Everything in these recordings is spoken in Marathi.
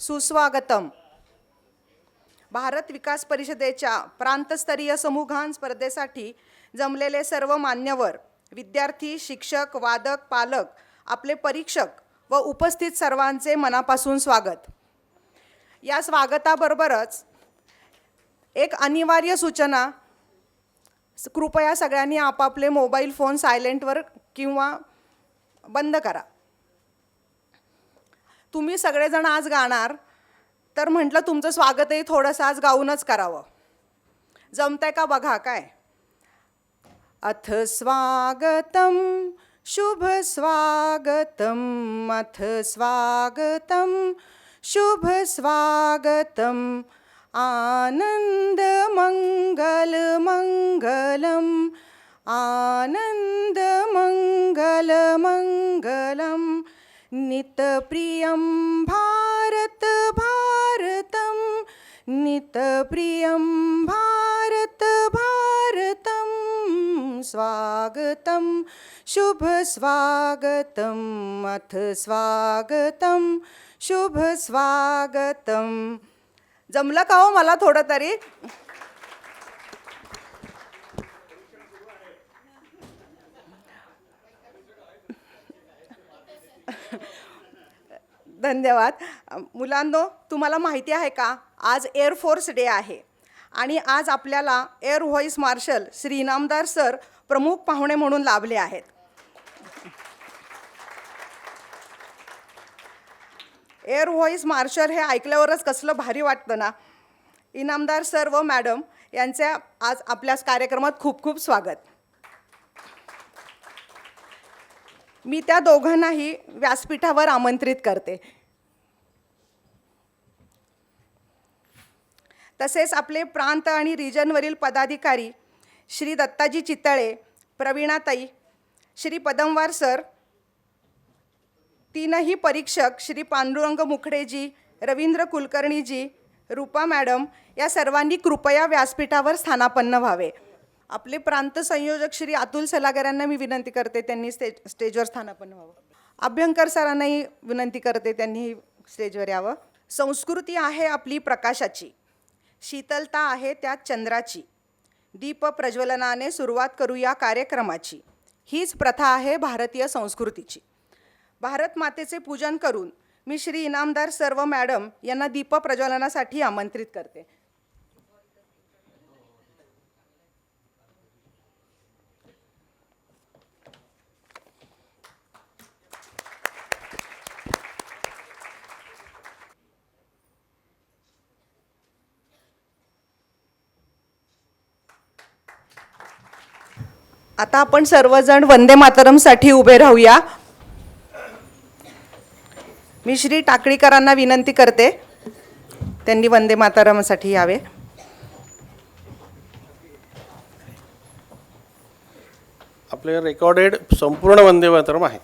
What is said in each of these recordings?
सुस्वागतम. भारत विकास परिषदेच्या प्रांतस्तरीय समूहगान स्पर्धेसाठी जमलेले सर्व मान्यवर, विद्यार्थी, शिक्षक, वादक, पालक, आपले परीक्षक व उपस्थित सर्वांचे मनापासून स्वागत. या स्वागताबरोबरच एक अनिवार्य सूचना, कृपया सगळ्यांनी आपापले मोबाईल फोन सायलेंटवर किंवा बंद करा. तुम्ही सगळेजण आज गाणार, तर म्हटलं तुमचं स्वागतही थोडंसं आज गाऊनच करावं. जमतंय का बघा काय. अथ स्वागतम शुभ स्वागतम, अथ स्वागतम शुभ स्वागतम, आनंद मंगल मंगलम, आनंद मंगल मंगलम, नितप्रियं भारत भारतं, नितप्रियं भारत भारतं, स्वागतं शुभ स्वागतम्, अथ स्वागतं शुभ स्वागतम्. जमलं का हो मला थोडं तरी. धन्यवाद. मुलांनो, तुम्हाला माहिती आहे का, आज एअरफोर्स डे आहे आणि आज आपल्याला air vice marshal Shri Inamdar sir प्रमुख पाहुणे म्हणून लाभले आहेत. एअर व्हाईस मार्शल हे ऐकल्यावरच कसलं भारी वाटतं ना. इनामदार सर व मॅडम यांचे आज आपल्या कार्यक्रमात खूप खूप स्वागत. मी त्या दोघांनाही व्यासपीठावर आमंत्रित करते. तसेच आपले प्रांत आणि रिजनवरील पदाधिकारी श्री दत्ताजी चितळे, प्रवीणाताई, श्री पदमवार सर, तीनही परीक्षक श्री पांडुरंग मुखडेजी, रवींद्र कुलकर्णीजी, रूपा मॅडम या सर्वांनी कृपया व्यासपीठावर स्थानापन्न व्हावे. आपले प्रांत संयोजक श्री अतुल सलागर यांना मी विनंती करते, त्यांनी स्टेजवर स्थानापन्न व्हावं. अभ्यंकर सरांनाही विनंती करते, त्यांनी स्टेजवर यावं. संस्कृती आहे आपली प्रकाशाची, शीतलता आहे त्यात चंद्राची, दीप प्रज्वलनाने सुरुवात करूया कार्यक्रमाची, हीच प्रथा आहे भारतीय संस्कृतीची. भारत मातेचे पूजन करून मी श्री इनामदार सर व मॅडम यांना दीप प्रज्वलनासाठी आमंत्रित करते. आता आपण सर्वजण वंदे मातरमसाठी उभे राहूया. मी श्री टाकळीकरांना विनंती करते, त्यांनी वंदे मातरमसाठी यावे. आपले रेकॉर्डेड संपूर्ण वंदे मातरम आहे.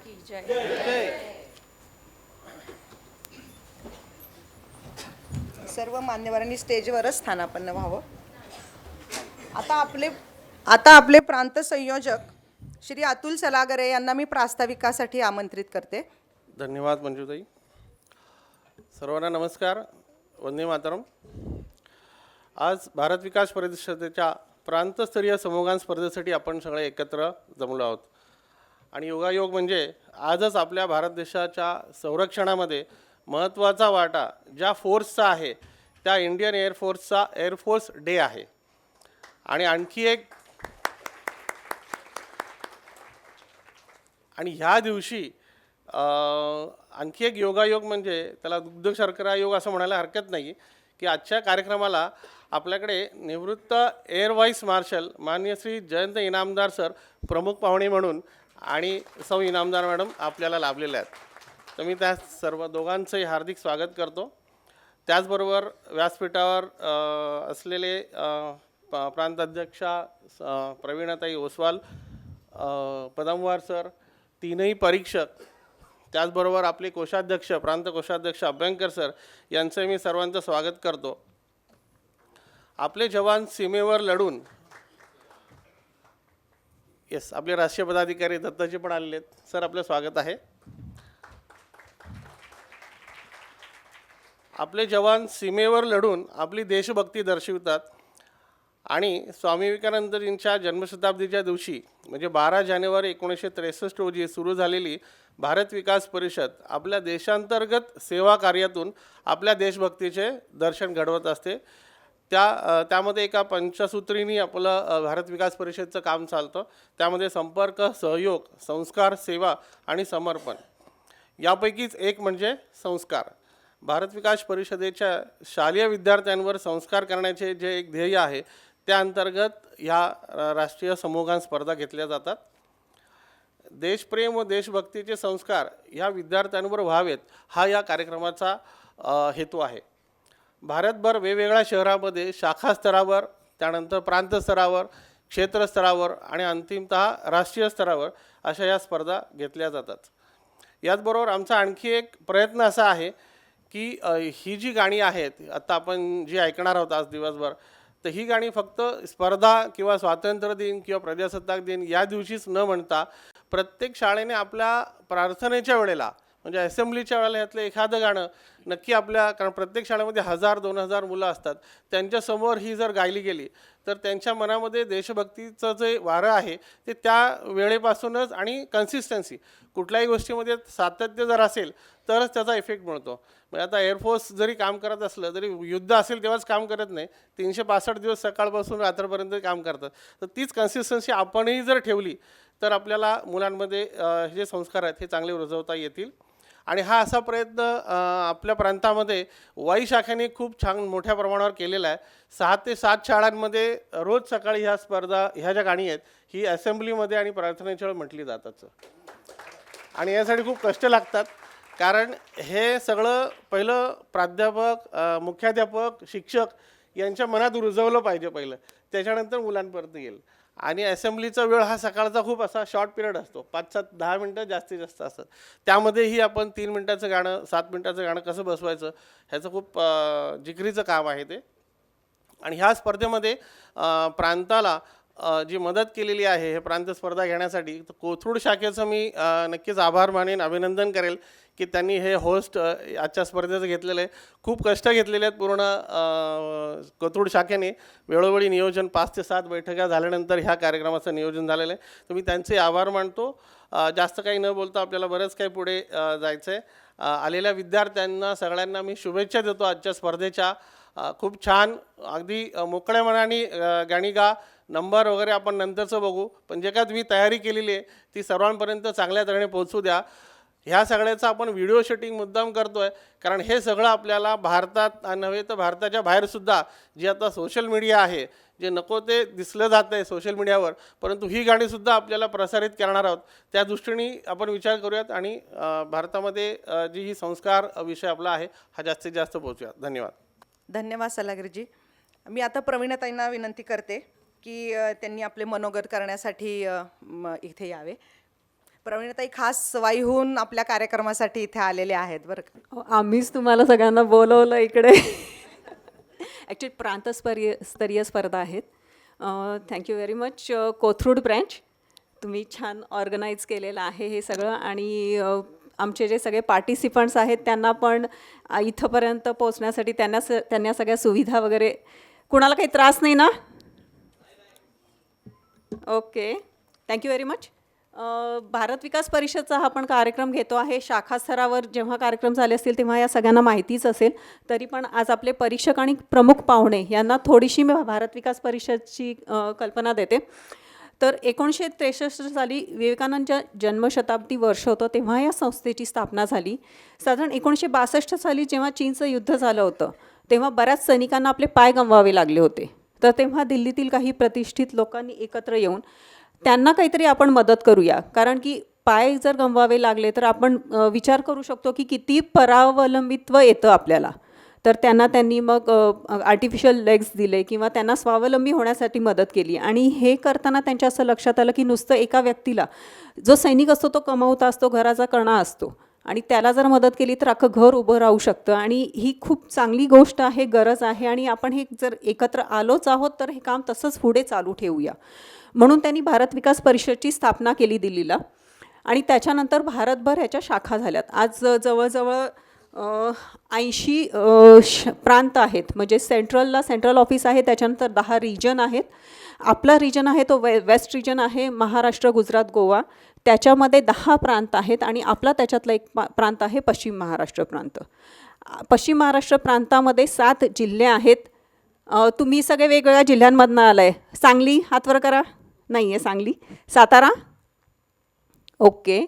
की जय. सर्व मान्यवरांनी स्टेजवरच स्थानापन्न व्हावं. आता आपले प्रांत संयोजक श्री अतुल सलागरे यांना मी प्रास्ताविकासाठी आमंत्रित करते. धन्यवाद मंजूताई. सर्वांना नमस्कार. वंदे मातरम. आज भारत विकास परिषदेच्या प्रांतस्तरीय समूहगान स्पर्धेसाठी आपण सगळे एकत्र जमलो आहोत. आणि योगायोग म्हणजे आजच आपल्या भारत देशाच्या संरक्षणामध्ये महत्त्वाचा वाटा ज्या फोर्सचा आहे त्या इंडियन एअरफोर्सचा एअरफोर्स डे आहे. आणि ह्या दिवशी आणखी एक योगायोग म्हणजे त्याला दुग्ध शर्करा योग असं म्हणायला हरकत नाही की आजच्या कार्यक्रमाला आपल्याकडे निवृत्त एअर व्हाईस मार्शल माननीय श्री जयंत इनामदार सर प्रमुख पाहुणे म्हणून आणि सौ इनामदार मॅडम आपल्याला लाभलेले आहेत. तर मी त्या सर्व दोघांचंही हार्दिक स्वागत करतो. त्याचबरोबर व्यासपीठावर असलेले प्रांत अध्यक्षा प्रवीणाताई ओसवाल, पदमवार सर, तीनही परीक्षक, त्याचबरोबर आपले कोषाध्यक्ष प्रांत कोषाध्यक्ष अभ्यंकर सर यांचं मी सर्वांचं स्वागत करतो. आपले जवान सीमेवर लढून आपले राष्ट्रीय पदाधिकारी दत्ताजी पण आलेले आहेत. सर आपलं स्वागत आहे. आपले जवान सीमेवर लढून आपली देशभक्ती दर्शवितात आणि स्वामी विवेकानंदजींच्या जन्मशताब्दीच्या दिवशी म्हणजे 12 जानेवारी 1963 रोजी सुरू झालेली भारत विकास परिषद आपल्या देशांतर्गत सेवा कार्यातून आपल्या देशभक्तीचे दर्शन घडवत असते. त्यामध्ये एका पंचसूत्रीनी आपलं भारत विकास परिषदेचं काम चालतं. त्यामध्ये संपर्क, सहयोग, संस्कार, सेवा आणि समर्पण यापैकीच एक म्हणजे संस्कार. भारत विकास परिषदेच्या शालेय विद्यार्थ्यांवर संस्कार करण्याचे जे एक ध्येय आहे त्या अंतर्गत ह्या राष्ट्रीय समूहगान स्पर्धा घेतल्या जातात. देशप्रेम व देशभक्तीचे संस्कार ह्या विद्यार्थ्यांवर व्हावेत हा या कार्यक्रमाचा हेतू आहे. भारतभर वेगवेगळ्या शहरामध्ये शाखा स्तरावर, त्यानंतर प्रांत स्तरावर, क्षेत्र स्तरावर आणि अंतिमतः राष्ट्रीय स्तरावर अशा या स्पर्धा घेतल्या जातात. याचबरोबर आमचा आणखी एक प्रयत्न असा आहे की ही जी गाणी आहेत आता आपण जी ऐकणार आहोत आज दिवसभर, तर ही गाणी फक्त स्पर्धा किंवा स्वातंत्र्य दिन किंवा प्रजासत्ताक दिन या दिवशीच न म्हणता प्रत्येक शाळेने आपल्या प्रार्थनेच्या वेळेला म्हणजे असेंब्लीच्या वेळेला यातलं एखादं गाणं नक्की कारण प्रत्येक शाळेमध्ये 1000-2000 मुलं असतात, त्यांच्यासमोर ही जर गायली गेली तर त्यांच्या मनामध्ये देशभक्तीचं जे वारं आहे ते त्या वेळेपासूनच आणि कन्सिस्टन्सी कुठल्याही गोष्टीमध्ये सातत्य जर असेल तरच त्याचा इफेक्ट मिळतो. म्हणजे आता एअरफोर्स जरी काम करत असलं तरी युद्ध असेल तेव्हाच काम करत नाही, 365 दिवस सकाळपासून रात्रपर्यंत काम करतात. तर तीच कन्सिस्टन्सी आपणही जर ठेवली तर आपल्याला मुलांमध्ये हे जे संस्कार आहेत हे चांगले रुजवता येतील. आणि हा असा प्रयत्न आपल्या प्रांतामध्ये वाई शाखेने खूप छान मोठ्या प्रमाणावर केलेला आहे. 6 ते 7 शाळांमध्ये रोज सकाळी ह्या स्पर्धा ह्या ज्या गाणी आहेत ही असेंब्लीमध्ये आणि प्रार्थनेच्या वेळी म्हटली जातात. आणि यासाठी खूप कष्ट लागतात कारण हे सगळं पहिलं प्राध्यापक, मुख्याध्यापक, शिक्षक यांच्या मनात रुजवलं पाहिजे पहिलं, त्याच्यानंतर मुलांपर्यंत येईल. आणि असेंब्लीचा वेळ हा सकाळचा खूप असा शॉर्ट पिरियड असतो, 5-10 मिनटं जास्तीत जास्त असतात. त्यामध्येही आपण 3 मिनटाचं गाणं 7 मिनटाचं गाणं कसं बसवायचं ह्याचं खूप जिकरीचं काम आहे ते. आणि ह्या स्पर्धेमध्ये प्रांताला जी मदत केलेली आहे हे प्रांत स्पर्धा घेण्यासाठी, तर कोथरूड शाखेचं मी नक्कीच आभार मानेन, अभिनंदन करेल की त्यांनी हे होस्ट आजच्या स्पर्धेचं घेतलेलं आहे. खूप कष्ट घेतलेले आहेत पूर्ण कोथरूड शाखेने. वेळोवेळी नियोजन 5 ते 7 बैठका झाल्यानंतर ह्या कार्यक्रमाचं नियोजन झालेलं आहे. तर मी त्यांचे आभार मानतो. जास्त काही न बोलता आपल्याला बरंच काही पुढे जायचं आहे. आलेल्या विद्यार्थ्यांना सगळ्यांना मी शुभेच्छा देतो आजच्या स्पर्धेच्या. खूप छान अगदी मोकळ्या मनाने गाणी गा. नंबर वगैरे आपण नंतरचं बघू, पण जे काय तुम्ही तयारी केलेली आहे ती सर्वांपर्यंत चांगल्या तऱ्हेने पोहोचू द्या. ह्या सगळ्याचं आपण व्हिडिओ शूटिंग मुद्दाम करतो आहे कारण हे सगळं आपल्याला भारतात नव्हे तर भारताच्या बाहेरसुद्धा जे आता सोशल मीडिया आहे, जे नको ते दिसलं जातं आहे सोशल मीडियावर, परंतु ही गाणीसुद्धा आपल्याला प्रसारित करणार आहोत. त्या दृष्टीने आपण विचार करूयात आणि भारतामध्ये जी ही संस्कार विषय आपला आहे हा जास्तीत जास्त पोहोचूयात. धन्यवाद. धन्यवाद सलागरजी. मी आता प्रवीणाताईंना विनंती करते की त्यांनी आपले मनोगत करण्यासाठी इथे यावे. प्रवीणताई खास वाईहून आपल्या कार्यक्रमासाठी इथे आलेले आहेत बरं का. आम्हीच तुम्हाला सगळ्यांना बोलवलं इकडे. ॲक्च्युली स्तरीय स्पर्धा आहेत. Thank you very much Kothrud branch, तुम्ही छान ऑर्गनाईज केलेलं आहे हे सगळं. आणि आमचे जे सगळे पार्टिसिपंट्स आहेत त्यांना पण इथंपर्यंत पोहोचण्यासाठी त्यांना सगळ्या सुविधा वगैरे, कुणाला काही त्रास नाही ना? Okay, thank you very much. Bharat Vikas परिषदचा हा पण कार्यक्रम घेतो आहे. शाखा स्तरावर जेव्हा कार्यक्रम झाले असतील तेव्हा या सगळ्यांना माहितीच असेल. तरी पण आज आपले परीक्षक आणि प्रमुख पाहुणे यांना थोडीशी मी भारत विकास परिषदची कल्पना देते. तर 1963 साली विवेकानंदच्या जन्मशताब्दी वर्ष होतं तेव्हा या संस्थेची स्थापना झाली. साधारण 1962 साली जेव्हा चीनचं युद्ध झालं होतं तेव्हा बऱ्याच सैनिकांना आपले पाय गमवावे लागले होते. तर तेव्हा दिल्लीतील काही प्रतिष्ठित लोकांनी एकत्र येऊन त्यांना काहीतरी आपण मदत करूया, कारण की पाय जर गमवावे लागले तर आपण विचार करू शकतो की किती परावलंबित्व येतं आपल्याला. तर त्यांनी मग आर्टिफिशियल लेग्स दिले किंवा त्यांना स्वावलंबी होण्यासाठी मदत केली. आणि हे करताना त्यांच्या असं लक्षात आलं की नुसतं एका व्यक्तीला, जो सैनिक असतो तो कमवता असतो, घराचा कणा असतो, आणि त्याला जर मदत केली तर अख्खं घर उभं राहू शकतं. आणि ही खूप चांगली गोष्ट आहे, गरज आहे. आणि आपण हे जर एकत्र आलोच आहोत तर हे काम तसंच पुढे चालू ठेवूया. म्हणून त्यांनी भारत विकास परिषदची स्थापना केली दिल्लीला. आणि त्याच्यानंतर भारतभर ह्याच्या शाखा झाल्यात. आज जवळजवळ 80 प्रांत आहेत. म्हणजे सेंट्रल ऑफिस आहे, त्याच्यानंतर 10 रिजन आहेत. आपला रिजन आहे तो वेस्ट रिजन आहे, महाराष्ट्र, गुजरात, गोवा. त्याच्यामध्ये 10 प्रांत आहेत आणि आपला त्याच्यातला एक प्रांत आहे पश्चिम महाराष्ट्र प्रांत. पश्चिम महाराष्ट्र प्रांतामध्ये 7 जिल्हे आहेत. तुम्ही सगळे वेगवेगळ्या जिल्ह्यांमधनं आला आहे. सांगली, हात वर करा. नाही आहे सांगली. सातारा, ओके.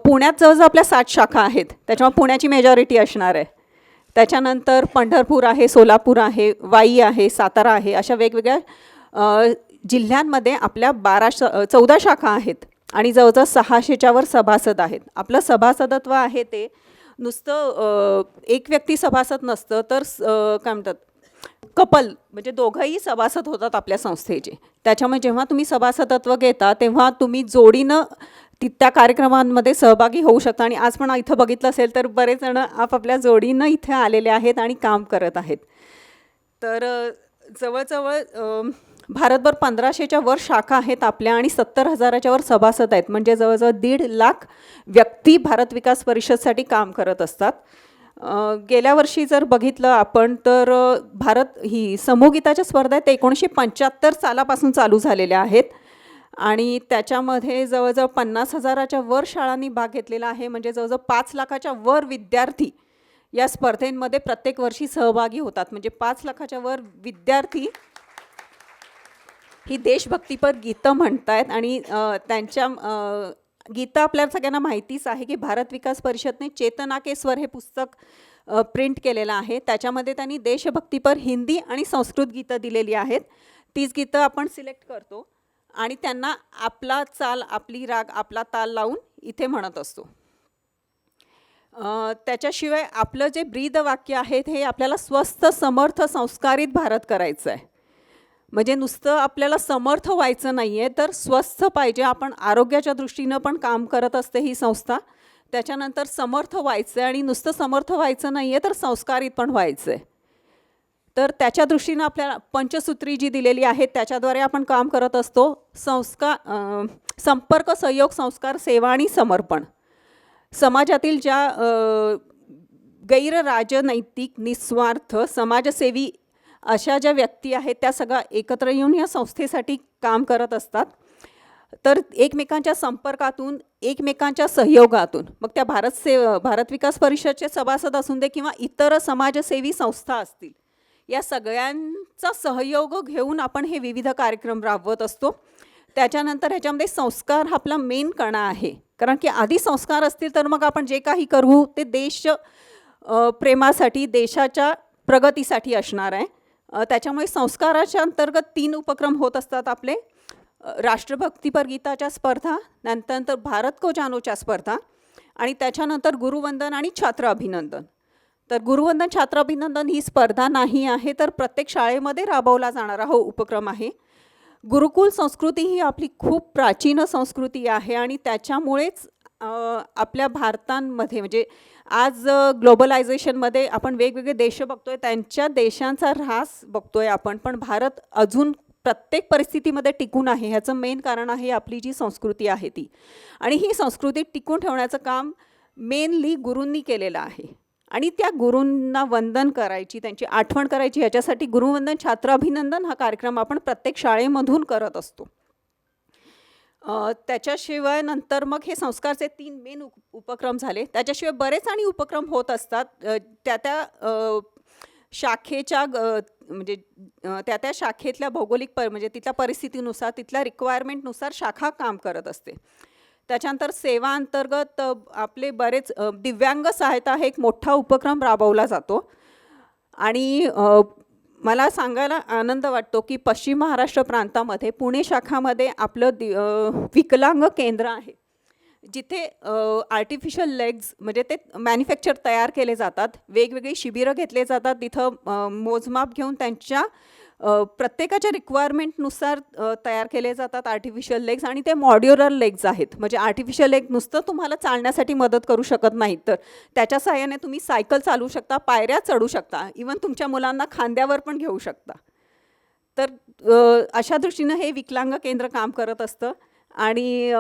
पुण्यात जवळजवळ आपल्या 7 शाखा आहेत, त्याच्यामुळे पुण्याची मेजॉरिटी असणार आहे. त्याच्यानंतर पंढरपूर आहे, सोलापूर आहे, वाई आहे, सातारा आहे. अशा वेगवेगळ्या जिल्ह्यांमध्ये आपल्या 14 शाखा आहेत आणि जवळजवळ 600च्या वर सभासद आहेत. आपलं सभासदत्व आहे ते नुसतं एक व्यक्ती सभासद नसतं, तर काय म्हणतात, कपल म्हणजे दोघंही सभासद होतात आपल्या संस्थेचे. त्याच्यामुळे जेव्हा तुम्ही सभासदत्व घेता तेव्हा तुम्ही जोडीनं त्या कार्यक्रमांमध्ये सहभागी होऊ शकता. आणि आज पण इथं बघितलं असेल तर बरेच जण आपापल्या जोडीनं इथे आलेले आहेत आणि काम करत आहेत. तर जवळजवळ भारतभर 1500च्या वर शाखा आहेत आपल्या आणि 70,000च्या वर सभासद आहेत. म्हणजे जवळजवळ 1.5 लाख व्यक्ती भारत विकास परिषदसाठी काम करत असतात. गेल्या वर्षी जर बघितलं आपण तर भारत ही समूहगीताच्या स्पर्धा आहेत 1975 सालापासून चालू झालेल्या आहेत. आणि त्याच्यामध्ये जवळजवळ 50,000च्या वर शाळांनी भाग घेतलेला आहे. म्हणजे जवळजवळ 5 लाखाच्या वर विद्यार्थी या स्पर्धेमध्ये प्रत्येक वर्षी सहभागी होतात. म्हणजे 5 लाखाच्या वर विद्यार्थी ही देशभक्तीपर गीतं म्हणतायत. आणि त्यांच्या गीतं आपल्या सगळ्यांना माहितीच आहे की भारत विकास परिषदने चेतना के स्वर हे पुस्तक प्रिंट केलेलं आहे. त्याच्यामध्ये त्यांनी देशभक्तीपर हिंदी आणि संस्कृत गीतं दिलेली आहेत. तीच गीतं आपण सिलेक्ट करतो आणि त्यांना आपला चाल, आपली राग, आपला ताल लावून इथे म्हणत असतो. त्याच्याशिवाय आपलं जे ब्रीद वाक्य आहे हे आपल्याला स्वस्थ, समर्थ, संस्कारित भारत करायचं आहे. म्हणजे नुसतं आपल्याला समर्थ व्हायचं नाही आहे, तर स्वस्थ पाहिजे. आपण आरोग्याच्या दृष्टीनं पण काम करत असते ही संस्था. त्याच्यानंतर समर्थ व्हायचं आहे आणि नुसतं समर्थ व्हायचं नाही आहे तर संस्कारित पण व्हायचं आहे. तर त्याच्या दृष्टीनं आपल्याला पंचसूत्री जी दिलेली आहे त्याच्याद्वारे आपण काम करत असतो. संपर्क, सहयोग, संस्कार, सेवा आणि समर्पण. समाजातील ज्या गैरराजनैतिक, निस्वार्थ, समाजसेवी अशा ज्या व्यक्ती आहेत त्या सगळ्या एकत्र येऊन या संस्थेसाठी काम करत असतात. तर एकमेकांच्या संपर्कातून, एकमेकांच्या सहयोगातून, मग त्या भारत विकास परिषदचे सभासद असून दे किंवा इतर समाजसेवी संस्था असतील, या सगळ्यांचा सहयोग घेऊन आपण हे विविध कार्यक्रम राबवत असतो. त्याच्यानंतर ह्याच्यामध्ये संस्कार हा आपला मेन कणा आहे. कारण की आधी संस्कार असतील तर मग आपण जे काही करू ते देश प्रेमासाठी, देशाच्या प्रगतीसाठी असणार आहे. त्याच्यामुळे संस्काराच्या अंतर्गत 3 उपक्रम होत असतात आपले. राष्ट्रभक्तीपर गीताच्या स्पर्धा, नंतर भारत को जानोच्या स्पर्धा आणि त्याच्यानंतर गुरुवंदन आणि छात्र अभिनंदन. तर गुरुवंदन, छात्र अभिनंदन ही स्पर्धा नाही आहे, तर प्रत्येक शाळेमध्ये राबवला जाणारा हा उपक्रम आहे. गुरुकुल संस्कृती ही आपली खूप प्राचीन संस्कृती आहे आणि त्याच्यामुळेच आपल्या भारतामध्ये म्हणजे आज ग्लोबलायझेशनमध्ये आपण वेगवेगळे देश बघतोय, त्यांच्या देशांचा ऱ्हास बघतोय आपण, पण भारत अजून प्रत्येक परिस्थितीमध्ये टिकून आहे. ह्याचं मेन कारण आहे आपली जी संस्कृती आहे ती, आणि ही संस्कृती टिकून ठेवण्याचं काम मेनली गुरूंनी केलेलं आहे. आणि त्या गुरूंना वंदन करायची, त्यांची आठवण करायची, ह्याच्यासाठी गुरुवंदन छात्र अभिनंदन हा कार्यक्रम आपण प्रत्येक शाळेमधून करत असतो. त्याच्याशिवाय नंतर मग हे संस्कारचे 3 मेन उपक्रम झाले. त्याच्याशिवाय बरेच आणि उपक्रम होत असतात. त्या शाखेच्या म्हणजे त्या शाखेतल्या भौगोलिक म्हणजे तिथल्या परिस्थितीनुसार, तिथल्या रिक्वायरमेंटनुसार शाखा काम करत असते. त्याच्यानंतर सेवा अंतर्गत आपले बरेच दिव्यांग सहायता हा एक मोठा उपक्रम राबवला जातो. आणि मला सांगायला आनंद वाटतो की पश्चिम महाराष्ट्र प्रांतामध्ये पुणे शाखामध्ये आपलं विकलांग केंद्र आहे, जिथे आर्टिफिशियल लेग्स म्हणजे ते मॅन्युफॅक्चर तयार केले जातात. वेगवेगळी शिबिरं घेतले जातात. तिथं मोजमाप घेऊन त्यांच्या प्रत्येकाच्या रिक्वायरमेंटनुसार तयार केले जातात आर्टिफिशियल लेग्स. आणि ते मॉड्युलर लेग्स आहेत. म्हणजे आर्टिफिशियल लेग नुसतं तुम्हाला चालण्यासाठी मदत करू शकत नाहीत, तर त्याच्या सहाय्याने तुम्ही सायकल चालवू शकता, पायऱ्या चढू शकता, इवन तुमच्या मुलांना खांद्यावर पण घेऊ शकता. तर अशा दृष्टीनं हे विकलांग केंद्र काम करत असतं. आणि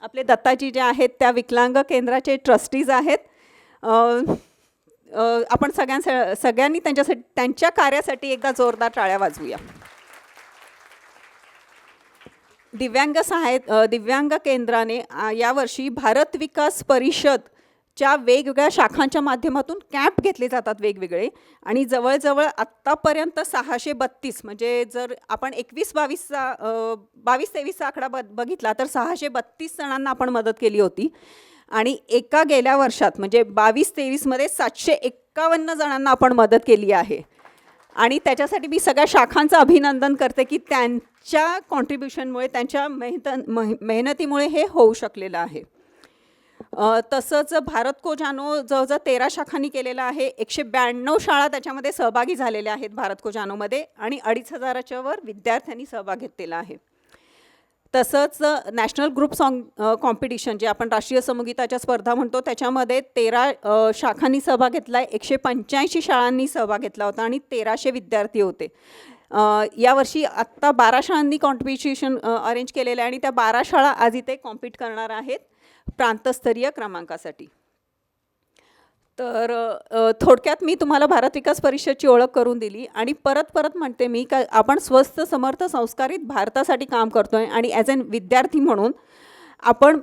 आपले दत्ताजी जे आहेत त्या विकलांग केंद्राचे ट्रस्टीज आहेत. आपण सगळ्यांनी त्यांच्यासाठी, त्यांच्या कार्यासाठी एकदा जोरदार टाळ्या वाजवूया. दिव्यांग केंद्राने यावर्षी भारत विकास परिषदच्या वेगवेगळ्या शाखांच्या माध्यमातून कॅम्प घेतले जातात वेगवेगळे. आणि जवळजवळ आत्तापर्यंत 632, म्हणजे जर आपण 22-23चा आकडा बघितला तर 632 जणांना आपण मदत केली होती. आणि एका गेल्या वर्षात म्हणजे 22-23मध्ये 751 जणांना आपण मदत केली आहे. आणि त्याच्यासाठी मी सगळ्या शाखांचं अभिनंदन करते की त्यांच्या कॉन्ट्रीब्युशनमुळे, त्यांच्या मेहनतीमुळे हे होऊ शकलेलं आहे. तसंच भारत को जानो जवळजवळ 13 शाखांनी केलेलं आहे. 192 शाळा त्याच्यामध्ये सहभागी झालेल्या आहेत भारत को जानोमध्ये. आणि 2500च्या वर विद्यार्थ्यांनी सहभाग घेतलेला आहे. तसंच नॅशनल ग्रुप सॉन्ग कॉम्पिटिशन, जे आपण राष्ट्रीय समूहगीताच्या स्पर्धा म्हणतो, त्याच्यामध्ये 13 शाखांनी सहभाग घेतला आहे. 185 शाळांनी सहभाग घेतला होता आणि 1300 विद्यार्थी होते. यावर्षी आत्ता 12 शाळांनी कॉम्पिटिशन अरेंज केलेलं आहे आणि त्या 12 शाळा आज इथे कॉम्पीट करणार आहेत प्रांतस्तरीय क्रमांकासाठी. तर थोडक्यात मी तुम्हाला भारत विकास परिषदची ओळख करून दिली. आणि परत म्हणते मी का आपण स्वस्थ समर्थ संस्कारित भारतासाठी काम करतो आहे. आणि ॲज अन विद्यार्थी म्हणून आपण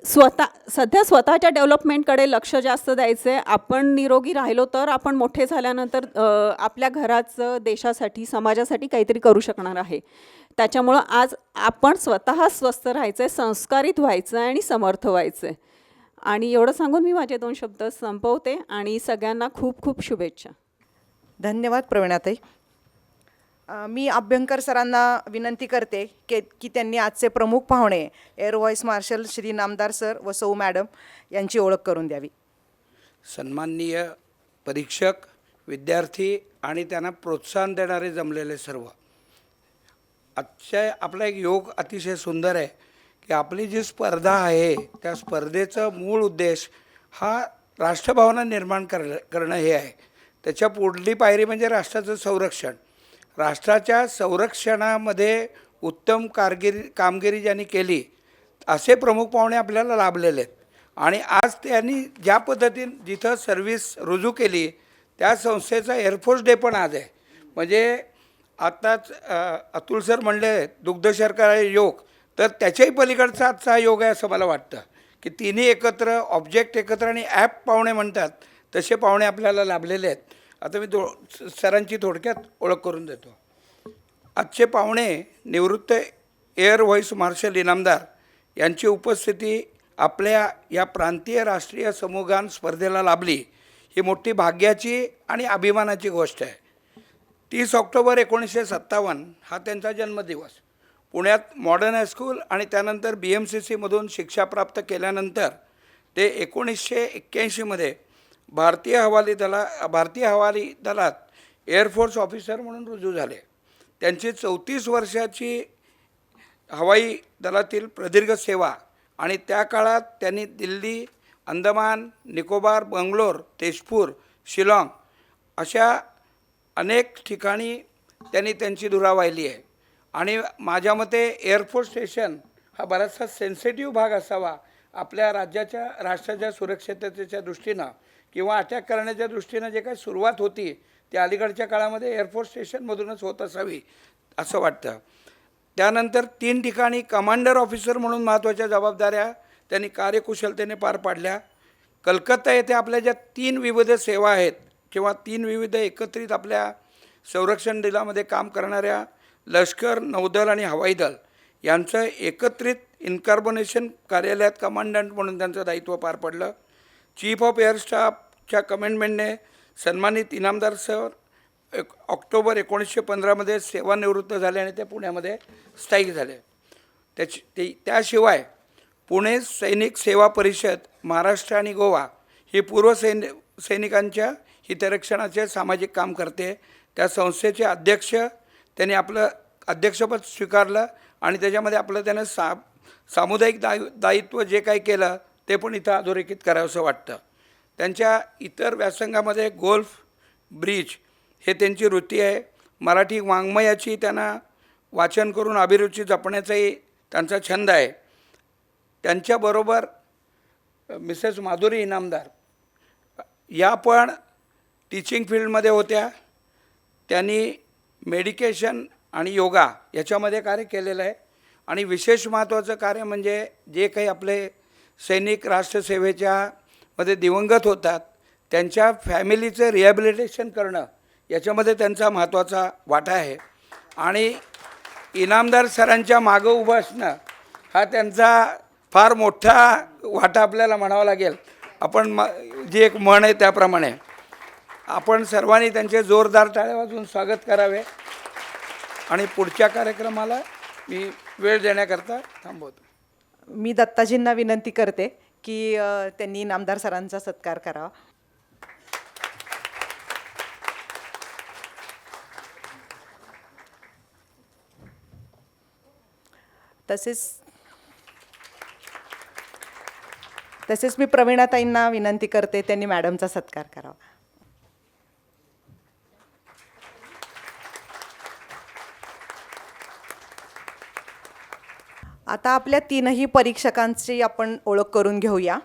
सध्या स्वतःच्या डेव्हलपमेंटकडे लक्ष जास्त द्यायचं आहे. आपण निरोगी राहिलो तर आपण मोठे झाल्यानंतर आपल्या घराचं, देशासाठी, समाजासाठी काहीतरी करू शकणार आहे. त्याच्यामुळं आज आपण स्वतः स्वस्थ राहायचं आहे, संस्कारित व्हायचं आहे आणि समर्थ व्हायचं आहे. आणि एवढं सांगून मी माझे 2 शब्द संपवते आणि सगळ्यांना खूप खूप शुभेच्छा. धन्यवाद प्रवीणाताई. मी अभ्यंकर सरांना विनंती करते की त्यांनी आजचे प्रमुख पाहुणे एअर व्हाईस मार्शल श्री नामदार सर व सौ मॅडम यांची ओळख करून द्यावी. सन्माननीय परीक्षक, विद्यार्थी आणि त्यांना प्रोत्साहन देणारे जमलेले सर्व, आजच्या आपला एक योग अतिशय सुंदर आहे की आपली जी स्पर्धा आहे त्या स्पर्धेचा मूळ उद्देश हा राष्ट्रभावना निर्माण करणं हे आहे. त्याच्या पुढली पायरी म्हणजे राष्ट्राचं संरक्षण. राष्ट्राच्या संरक्षणामध्ये उत्तम कामगिरी ज्यांनी केली असे प्रमुख पाहुणे आपल्याला लाभलेले आहेत. आणि आज त्यांनी ज्या पद्धतीने जिथं सर्व्हिस रुजू केली त्या संस्थेचा एअरफोर्स डे पण आज आहे. म्हणजे आत्ताच अतुल सर म्हणले दुग्धशर्करा योग, तर त्याच्याही पलीकडचा आजचा योग आहे असं मला वाटतं की तिन्ही एकत्र, ऑब्जेक्ट एकत्र आणि ॲप पाहुणे म्हणतात तसे पाहुणे आपल्याला लाभलेले आहेत. आता मी सरांची थोडक्यात ओळख करून देतो. आजचे पाहुणे निवृत्त एअर व्हाईस मार्शल इनामदार यांची उपस्थिती आपल्या या प्रांतीय राष्ट्रीय समूहगान स्पर्धेला लाभली ही मोठी भाग्याची आणि अभिमानाची गोष्ट आहे. 30 ऑक्टोबर 1957 हा त्यांचा जन्मदिवस. पुण्यात मॉडर्न हायस्कूल आणि त्यानंतर BMCCमधून शिक्षा प्राप्त केल्यानंतर ते 1981मध्ये भारतीय हवाली दलात एअरफोर्स ऑफिसर म्हणून रुजू झाले. त्यांची 34 वर्षाची हवाई दलातील प्रदीर्घ सेवा आणि त्या काळात त्यांनी दिल्ली, अंदमान, निकोबार, बंगलोर, तेजपूर, शिलाँग अशा अनेक ठिकाणी त्यांनी त्यांची धुरा वाहिली आहे. आणि माझ्या मते एअरफोर्स स्टेशन हा बराचसा सेन्सिटिव्ह भाग असावा आपल्या राष्ट्राच्या सुरक्षिततेच्या दृष्टीनं किंवा अटॅक करण्याच्या दृष्टीनं जे काही सुरुवात होती ती अलीकडच्या काळामध्ये एअरफोर्स स्टेशनमधूनच होत असावी असं वाटतं. त्यानंतर 3 ठिकाणी कमांडर ऑफिसर म्हणून महत्त्वाच्या जबाबदाऱ्या त्यांनी कार्यकुशलतेने पार पाडल्या. कलकत्ता येथे आपल्या ज्या 3 विविध सेवा आहेत किंवा 3 विविध एकत्रित आपल्या संरक्षण दलामध्ये काम करणाऱ्या लष्कर, नौदल आणि हवाई दल यांचं एकत्रित इन्कार्बोनेशन कार्यालयात कमांडंट म्हणून त्यांचं दायित्व पार पडलं. चीफ ऑफ एअर स्टाफच्या कमेंडमेंटने सन्मानित इनामदार सर ऑक्टोबर 1915 सेवानिवृत्त झाले आणि ते पुण्यामध्ये स्थायिक झाले. त्याशिवाय पुणे सैनिक सेवा परिषद, महाराष्ट्र आणि गोवा ही सैनिकांच्या हितरक्षणाचे सामाजिक काम करते. त्या संस्थेचे अध्यक्ष त्यांनी आपलं अध्यक्षपद स्वीकारलं आणि त्याच्यामध्ये आपलं त्यानं सामुदायिक दायित्व जे काही केलं ते पण इथं अधोरेखित करावंसं वाटतं. त्यांच्या इतर व्यासंगामध्ये गोल्फ, ब्रिज हे त्यांची वृत्ती आहे. मराठी वाङ्मयाची त्यांना वाचन करून अभिरुची जपण्याचाही त्यांचा छंद आहे. त्यांच्याबरोबर मिसेस माधुरी इनामदार या पण टीचिंग फील्डमध्ये होत्या. त्यांनी मेडिकेशन आणि योगा याच्यामध्ये कार्य केलेलं आहे. आणि विशेष महत्त्वाचं कार्य म्हणजे जे काही आपले सैनिक राष्ट्रसेवेच्या मध्ये दिवंगत होतात त्यांच्या फॅमिलीचं रिहॅबिलिटेशन करणं याच्यामध्ये त्यांचा महत्त्वाचा वाटा आहे. आणि इनामदार सरांच्या मागं उभं असणं हा त्यांचा फार मोठा वाटा आपल्याला म्हणावा लागेल. आपण जी एक म्हण आहे त्याप्रमाणे आपण सर्वांनी त्यांचे जोरदार टाळ्या वाजवून स्वागत करावे. आणि पुढच्या कार्यक्रमाला मी वेळ देण्याकरता थांबवतो. मी दत्ताजींना विनंती करते की त्यांनी इनामदार सरांचा सत्कार करावा. तसेच मी प्रवीणाताईंना विनंती करते त्यांनी मॅडमचा सत्कार करावा. आता आपल्या 3ही परीक्षकांची आपण ओळख करून घेऊया.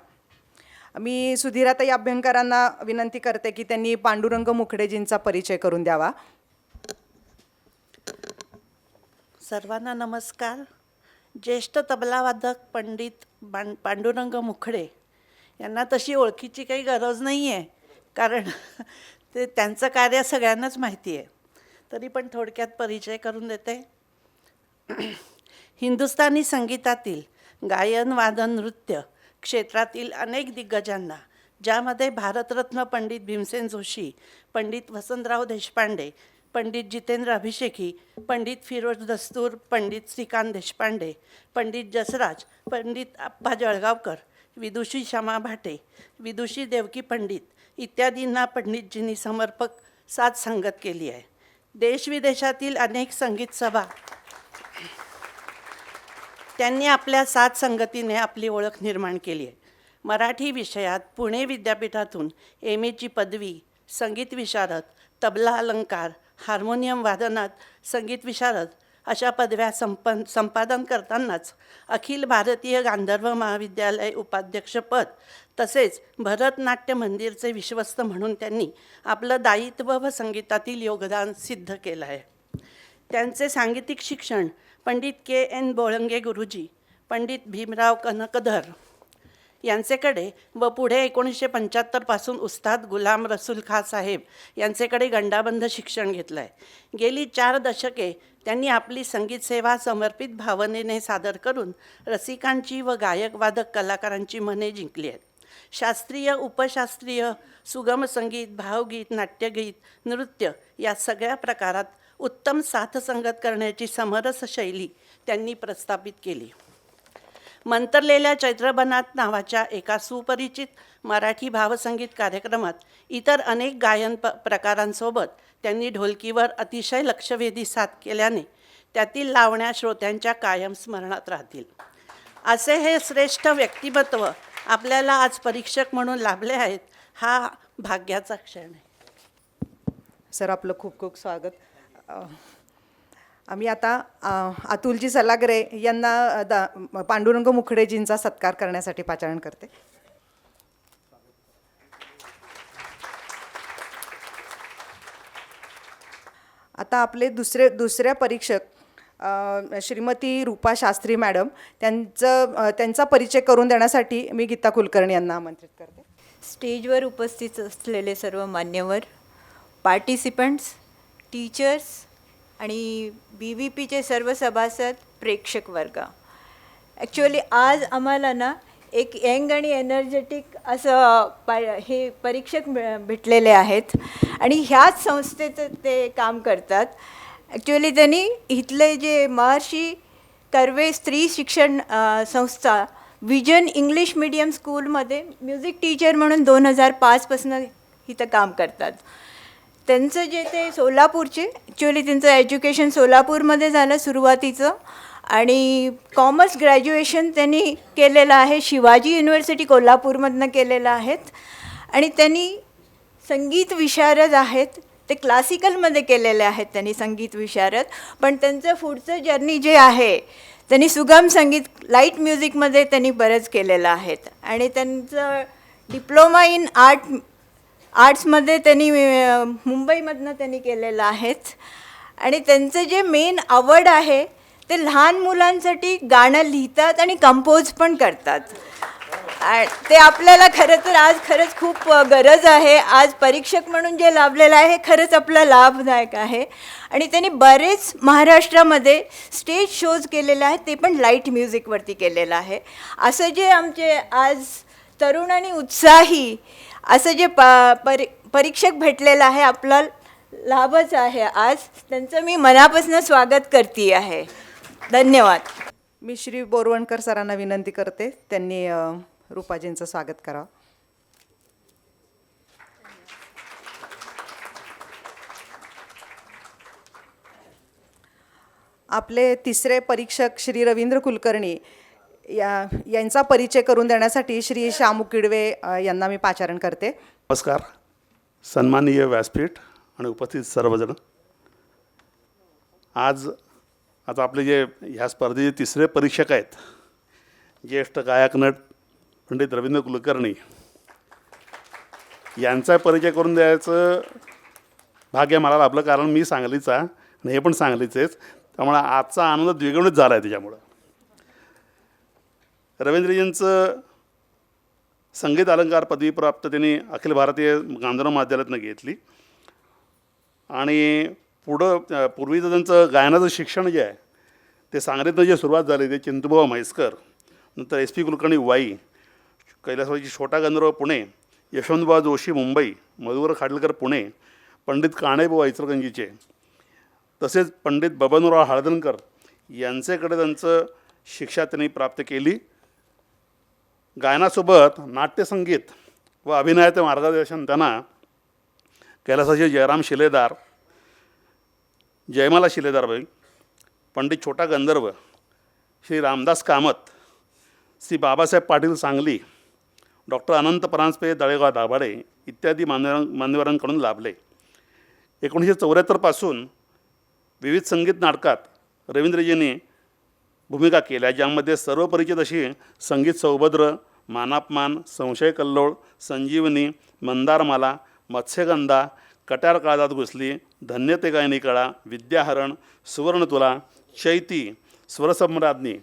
मी सुधीराताई अभ्यंकरांना विनंती करते की त्यांनी पांडुरंग मुखडेजींचा परिचय करून द्यावा. सर्वांना नमस्कार. ज्येष्ठ तबलावादक पंडित पांडुरंग मुखडे यांना तशी ओळखीची काही गरज नाही आहे, कारण त्यांचं कार्य सगळ्यांनाच माहिती आहे. तरी पण थोडक्यात परिचय करून देते. हिंदुस्थानी संगीतातील गायन, वादन, नृत्य क्षेत्रातील अनेक दिग्गजांना, ज्यामध्ये भारतरत्न पंडित भीमसेन जोशी, पंडित वसंतराव देशपांडे, पंडित जितेंद्र अभिषेकी, पंडित फिरोज दस्तूर, पंडित श्रीकांत देशपांडे, पंडित जसराज, पंडित आप्पा जळगावकर, विदुषी शमा भाटे, विदुषी देवकी पंडित इत्यादींना पंडितजींनी समर्पक साथ संगत केली आहे. देशविदेशातील अनेक संगीत सभा त्यांनी आपल्या साथ संगतीने आपली ओळख निर्माण केली आहे. मराठी विषयात पुणे विद्यापीठातून MA पदवी, संगीत विशारद, तबला अलंकार, हार्मोनियम वादनात संगीत विशारद अशा पदव्या संपादन करतानाच अखिल भारतीय गांधर्व महाविद्यालय उपाध्यक्षपद तसेच भरतनाट्य मंदिरचे विश्वस्त म्हणून त्यांनी आपलं दायित्व व संगीतातील योगदान सिद्ध केलं आहे. त्यांचे सांगीतिक शिक्षण पंडित KN बोळंगे गुरुजी, पंडित भीमराव कनकधर यांचेकडे व पुढे 1975 पासून उस्ताद गुलाम रसूल खाँ साहेब यांचेकडे गंडाबंध शिक्षण घेतलं आहे. गेली 4 दशके त्यांनी आपली संगीत सेवा समर्पित भावनेने सादर करून रसिकांची व गायक वादक कलाकारांची मने जिंकली आहेत. शास्त्रीय, उपशास्त्रीय, सुगम संगीत, भावगीत, नाट्यगीत, नृत्य या सगळ्या प्रकारात उत्तम साथसंगत करण्याची समरस शैली त्यांनी प्रस्थापित केली. मंतरलेल्या चैत्रबनात नावाच्या एका सुपरिचित मराठी भावसंगीत कार्यक्रमात इतर अनेक गायन प्रकारांसोबत त्यांनी ढोलकीवर अतिशय लक्षवेधी साथ केल्याने त्यातील लावण्या श्रोत्यांच्या कायम स्मरणात राहतील. असे हे श्रेष्ठ व्यक्तिमत्व आपल्याला आज परीक्षक म्हणून लाभले आहेत, हा भाग्याचा क्षण आहे. सर, आपलं खूप खूप स्वागत. आम्ही आता अतुलजी सलागरे यांना पांडुरंग मुखडेजींचा सत्कार करण्यासाठी पाचारण करते. आता आपले दुसऱ्या परीक्षक श्रीमती रूपा शास्त्री मॅडम, त्यांचा परिचय करून देण्यासाठी मी गीता कुलकर्णी यांना आमंत्रित करते. स्टेजवर उपस्थित असलेले सर्व मान्यवर, पार्टिसिपंट्स, टीचर्स आणि BVPचे सर्व सभासद, प्रेक्षक वर्ग. ॲक्च्युअली आज आम्हाला ना एक यंग आणि एनर्जेटिक असं हे परीक्षक भेटलेले आहेत आणि ह्याच संस्थेचं ते काम करतात. ॲक्च्युअली त्यांनी इथले जे महर्षी कर्वे स्त्री शिक्षण संस्था विजन इंग्लिश मीडियम स्कूलमध्ये म्युझिक टीचर म्हणून 2005पासून इथं काम करतात. त्यांचं जे ते सोलापूरचे, ॲक्च्युअली त्यांचं एज्युकेशन सोलापूरमध्ये झालं सुरुवातीचं आणि कॉमर्स ग्रॅज्युएशन त्यांनी केलेलं आहे शिवाजी युनिव्हर्सिटी कोल्हापूरमधनं केलेलं आहेत आणि त्यांनी संगीत विशारद आहेत. ते क्लासिकलमध्ये केलेले आहेत त्यांनी संगीत विशारद, पण त्यांचं पुढचं जर्नी जे आहे त्यांनी सुगम संगीत लाईट म्युझिकमध्ये त्यांनी बरंच केलेलं आहेत आणि त्यांचं डिप्लोमा इन आर्ट्समध्ये त्यांनी मुंबईमधनं त्यांनी केलेलं आहेत आणि त्यांचं जे मेन आवड आहे ते लहान मुलांसाठी गाणं लिहितात आणि कंपोज पण करतात. ते आपल्याला खरं तर आज खरंच खूप गरज आहे. आज परीक्षक म्हणून जे लाभलेलं आहे हे खरंच आपलं लाभदायक आहे आणि त्यांनी बरेच महाराष्ट्रामध्ये स्टेज शोज केलेले आहेत, ते पण लाईट म्युझिकवरती केलेलं आहे. असं जे आमचे आज तरुण आणि उत्साही असं जे परीक्षक भेटलेलं आहे, आपला लाभच आहे आज. त्यांचं मी मनापासून स्वागत करते आहे. धन्यवाद. मी श्री बोरवणकर सरांना विनंती करते, त्यांनी रूपाजींचं स्वागत करावं. आपले तिसरे परीक्षक श्री रवींद्र कुलकर्णी यांचा परिचय करून देण्यासाठी श्री शामू किडवे यांना मी पाचारण करते. नमस्कार, सन्माननीय व्यासपीठ आणि उपस्थित सर्वजण. आज आता आपले जे ह्या स्पर्धेचे तिसरे परीक्षक आहेत, ज्येष्ठ गायक नट पंडित रवींद्र कुलकर्णी, यांचा परिचय करून द्यायचं भाग्य मला लाभलं, कारण मी सांगलीचा आणि हे पण सांगलीचेच, त्यामुळे आजचा आनंद द्विगुणित झाला आहे. त्याच्यामुळं रवींद्रजींचं संगीत अलंकार पदवी प्राप्त त्यांनी अखिल भारतीय गांधर्व महाविद्यालयातनं घेतली आणि पूर्वीचं त्यांचं गायनाचं शिक्षण जे आहे ते सांगलीतनं जे सुरुवात झाली ते चिंतूभाऊ म्हैसकर, नंतर SP कुलकर्णी वाई, कैलासवाची छोटा गंधर्व पुणे, यशवंतभाऊ जोशी मुंबई, मधुकर खाडीलकर पुणे, पंडित काणेभाऊ इचलकरंजीचे, तसेच पंडित बबनराव हळदणकर यांच्याकडे त्यांचं शिक्षा त्यांनी प्राप्त केली. गायनासोबत नाट्यसंगीत व अभिनयाचे मार्गदर्शन त्यांना कैलासाचे जयराम शिलेदार, जयमाला शिलेदारबाई, पंडित छोटा गंधर्व, श्री रामदास कामत, श्री बाबासाहेब पाटील सांगली, डॉक्टर अनंत परांजपे दळेगाव दाभाडे इत्यादी मान्यवरांकडून लाभले. 1974पासून विविध संगीत नाटकात रवींद्रजींनी भूमिका केल्या, ज्यामध्ये सर्वपरिचित अशी संगीत सौभद्र, मानापमान, संशय कल्लोळ, संजीवनी, मंदारमाला, मत्स्यगंधा, कट्यार काळजात घुसली, धन्यते गायनी कळा, विद्याहरण, सुवर्णतुला, चैती, स्वरसम्राज्ञी,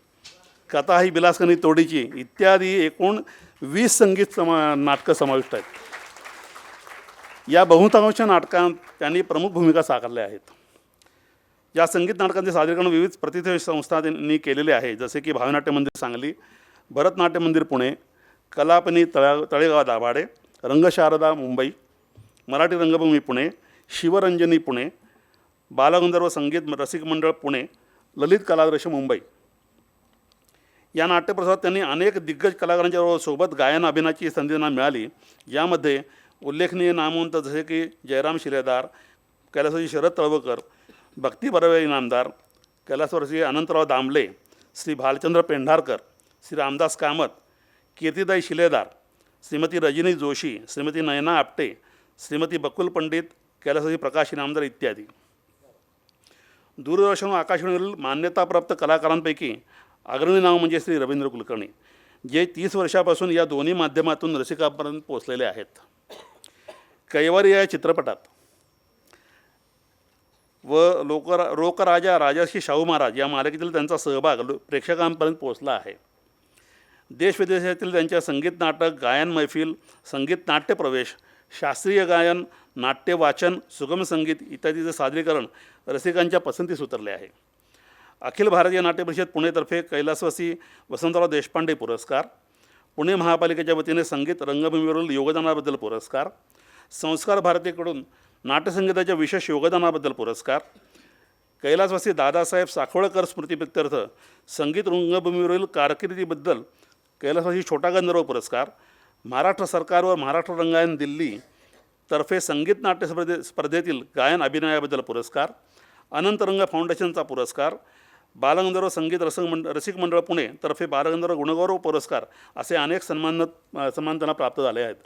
कथा ही बिलासकनी तोडीची इत्यादी एकूण 20 संगीत नाटकं समाविष्ट आहेत. या बहुतांश नाटकांत त्यांनी प्रमुख भूमिका साकारल्या आहेत. या संगीत नाटकांचे सादरीकरण विविध प्रतिष्ठित संस्थांनी केलेले आहे, जसे की भावनाट्य मंदिर सांगली, भरतनाट्य मंदिर पुणे, कलापनी तळेगाव दाभाडे, रंगशारदा मुंबई, मराठी रंगभूमी पुणे, शिवरंजनी पुणे, बालगंधर्व संगीत रसिक मंडळ पुणे, ललित कलादर्श मुंबई. या नाट्यप्रसारात त्यांनी अनेक दिग्गज कलाकारांच्या सोबत गायन अभिनयाची संधी त्यांना मिळाली. यामध्ये उल्लेखनीय नामवंत जसे की जयराम शिलेदार, कैलासवासी शरद तळवकर, भक्ती बर्वे इनामदार, कैलासवासी अनंतराव दामले, श्री भालचंद्र पेंढारकर, श्री रामदास कामत, कीर्तिदाई शिलेदार, श्रीमती रजनी जोशी, श्रीमती नयना आपटे, श्रीमती बकुल पंडित, कैलासवासी प्रकाश इनामदार इत्यादी. दूरदर्शन व आकाशवाणीवरील मान्यताप्राप्त कलाकारांपैकी अग्रणी नाव म्हणजे श्री रवींद्र कुलकर्णी, जे 30 वर्षापासून या दोन्ही माध्यमातून रसिकांपर्यंत पोहोचलेले आहेत. कैवारी या चित्रपटात व लोकराजा राजर्षी शाहू महाराज या मालिकेतील त्यांचा सहभाग प्रेक्षकांपर्यंत पोहोचला आहे. देशविदेशातील त्यांच्या संगीत नाटक, गायन मैफिल, संगीत नाट्य प्रवेश, शास्त्रीय गायन, नाट्य वाचन, सुगम संगीत इत्यादीचे सादरीकरण रसिकांच्या पसंतीस उतरले आहे. अखिल भारतीय नाट्य परिषद पुणेतर्फे कैलासवासी वसंतराव देशपांडे पुरस्कार, पुणे महापालिकेच्या वतीने संगीत रंगभूमीवरील योगदानाबद्दल पुरस्कार, संस्कार भारतीकडून नाट्यसंगीताच्या विशेष योगदानाबद्दल पुरस्कार, कैलासवासी दादासाहेब साखवळकर स्मृतिप्रित्यर्थ संगीत रंगभूमीवरील कारकिर्दीबद्दल कैलासवासी छोटा गंधर्व पुरस्कार, महाराष्ट्र सरकार व महाराष्ट्र रंगायन दिल्ली तर्फे संगीत नाट्य स्पर्धेतील गायन अभिनयाबद्दल पुरस्कार, अनंतरंग फाउंडेशनचा पुरस्कार, बालगंधर्व संगीत रसिक मंडळ पुणे तर्फे बालगंधर्व गुणगौरव पुरस्कार असे अनेक सन्मान त्यांना प्राप्त झाले आहेत.